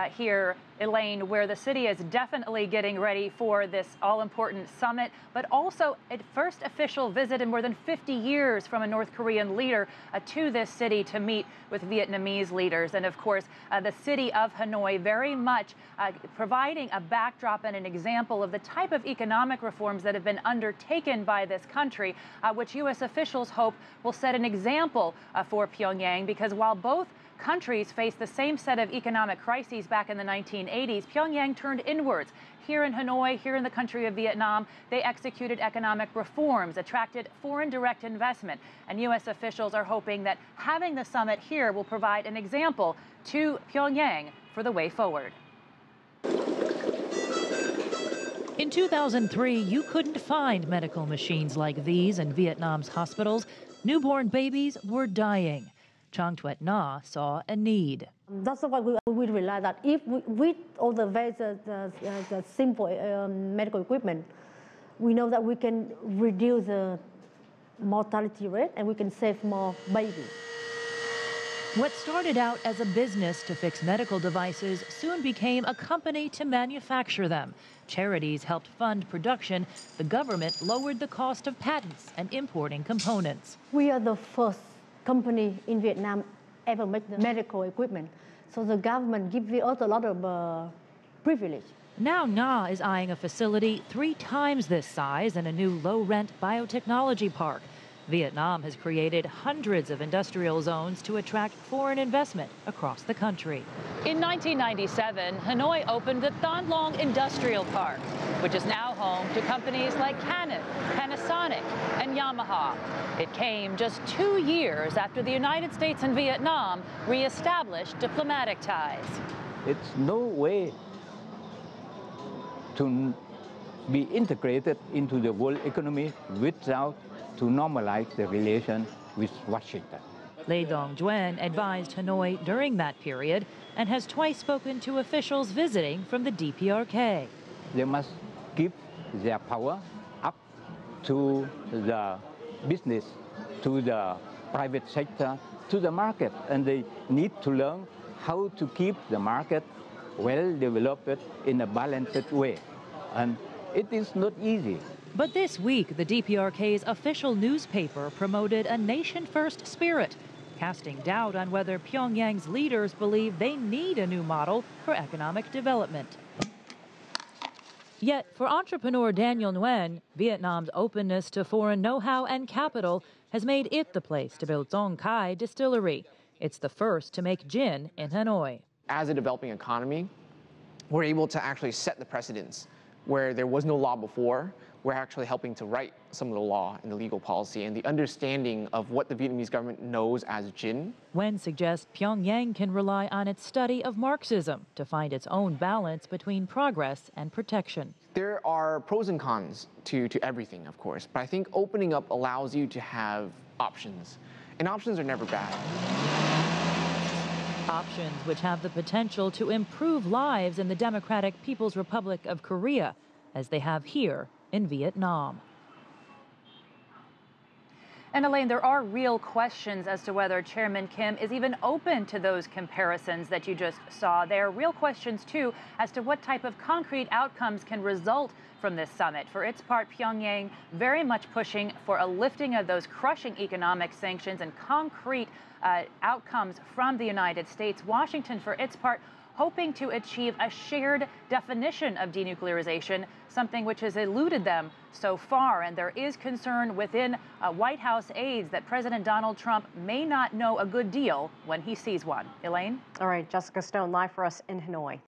Here, Elaine, where the city is definitely getting ready for this all-important summit, but also a first official visit in more than 50 years from a North Korean leader to this city to meet with Vietnamese leaders. And of course, the city of Hanoi very much providing a backdrop and an example of the type of economic reforms that have been undertaken by this country, which U.S. officials hope will set an example for Pyongyang, because while both countries faced the same set of economic crises back in the 1980s, Pyongyang turned inwards. Here in Hanoi, here in the country of Vietnam, they executed economic reforms, attracted foreign direct investment. And U.S. officials are hoping that having the summit here will provide an example to Pyongyang for the way forward. In 2003, you couldn't find medical machines like these in Vietnam's hospitals. Newborn babies were dying. Chang Tuet Na saw a need. That's why we realized that if with all the very simple medical equipment, we know that we can reduce the mortality rate and we can save more babies. What started out as a business to fix medical devices soon became a company to manufacture them. Charities helped fund production. The government lowered the cost of patents and importing components. We are the first company in Vietnam ever make the medical equipment. So the government gives us a lot of privilege. Now Na is eyeing a facility 3 times this size in a new low-rent biotechnology park. Vietnam has created hundreds of industrial zones to attract foreign investment across the country. In 1997, Hanoi opened the Tan Long Industrial Park, which is now home to companies like Canon, Panasonic, and Yamaha. It came just 2 years after the United States and Vietnam re-established diplomatic ties. It's no way to be integrated into the world economy without to normalize the relation with Washington. Daniel Nguyen advised Hanoi during that period and has twice spoken to officials visiting from the DPRK. They must give their power up to the business, to the private sector, to the market, and they need to learn how to keep the market well developed in a balanced way. And it is not easy. But this week, the DPRK's official newspaper promoted a nation-first spirit, casting doubt on whether Pyongyang's leaders believe they need a new model for economic development. Yet, for entrepreneur Daniel Nguyen, Vietnam's openness to foreign know-how and capital has made it the place to build Song Cai Distillery. It's the first to make gin in Hanoi. As a developing economy, we're able to actually set the precedents. Where there was no law before, we're actually helping to write some of the law and the legal policy and the understanding of what the Vietnamese government knows as gin. Nguyen suggests Pyongyang can rely on its study of Marxism to find its own balance between progress and protection. There are pros and cons to everything, of course, but I think opening up allows you to have options, and options are never bad. Options which have the potential to improve lives in the Democratic People's Republic of Korea, as they have here in Vietnam. And Elaine, there are real questions as to whether Chairman Kim is even open to those comparisons that you just saw. There are real questions, too, as to what type of concrete outcomes can result from this summit. For its part, Pyongyang very much pushing for a lifting of those crushing economic sanctions and concrete outcomes from the United States. Washington, for its part, hoping to achieve a shared definition of denuclearization, something which has eluded them so far. And there is concern within White House aides that President Donald Trump may not know a good deal when he sees one. Elaine? All right, Jessica Stone live for us in Hanoi.